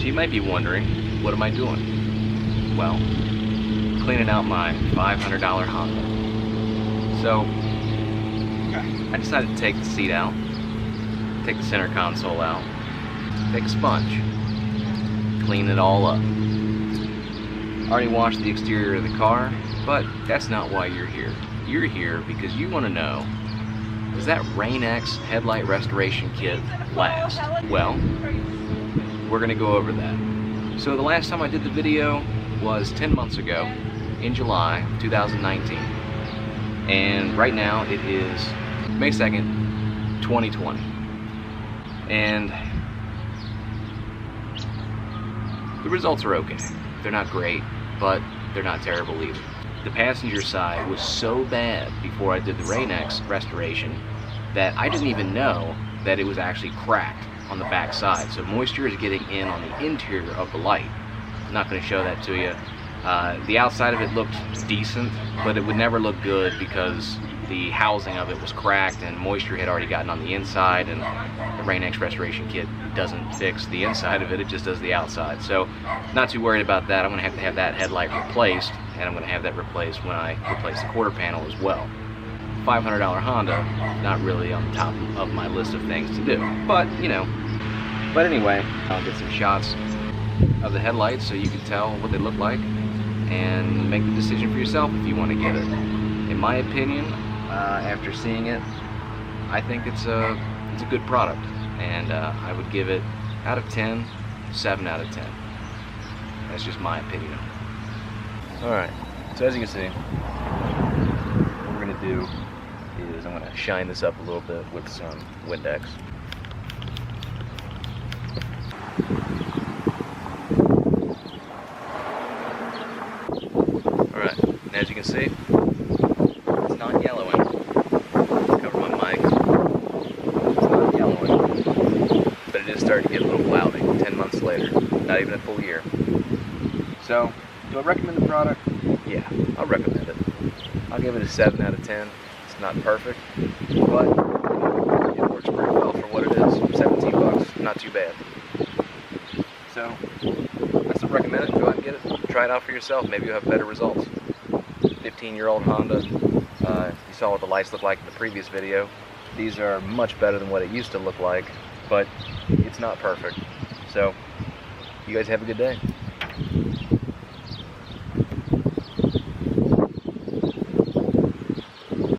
So you might be wondering, what am I doing? Well, cleaning out my $500 Honda. So, I decided to take the seat out, take the center console out, take a sponge, clean it all up. I already washed the exterior of the car, but that's not why you're here. You're here because you want to know, does that Rain-X headlight restoration kit last? Well, we're going to go over that. So the last time I did the video was 10 months ago, in July 2019. And right now it is May 2nd, 2020. And the results are okay. They're not great, but they're not terrible either. The passenger side was so bad before I did the Rain-X restoration that I didn't even know that it was actually cracked on the back side. So moisture is getting in on the interior of the light. I'm not going to show that to you. The outside of it looked decent, but it would never look good because the housing of it was cracked and moisture had already gotten on the inside, and the Rain-X restoration kit doesn't fix the inside of it, it just does the outside. So not too worried about that. I'm going to have that headlight replaced, and I'm going to have that replaced when I replace the quarter panel as well. $500 Honda, not really on the top of my list of things to do, but you know. But anyway, I'll get some shots of the headlights so you can tell what they look like and make the decision for yourself if you want to get it. In my opinion, after seeing it, I think it's a good product, and I would give it out of 10, 7 out of 10. That's just my opinion. Alright, so as you can see, what we're going to do is I'm going to shine this up a little bit with some Windex. Alright, and as you can see, it's not yellowing. Cover my mic. It's not yellowing. But it is starting to get a little cloudy 10 months later. Not even a full year. So, do I recommend the product? Yeah, I'll recommend it. I'll give it a 7 out of 10. It's not perfect, but it works pretty well for what it is. 17 bucks, not too bad. So, I still recommend it. Go out and get it. Try it out for yourself. Maybe you'll have better results. 15-year-old Honda. You saw what the lights look like in the previous video. These are much better than what it used to look like, but it's not perfect. So, you guys have a good day.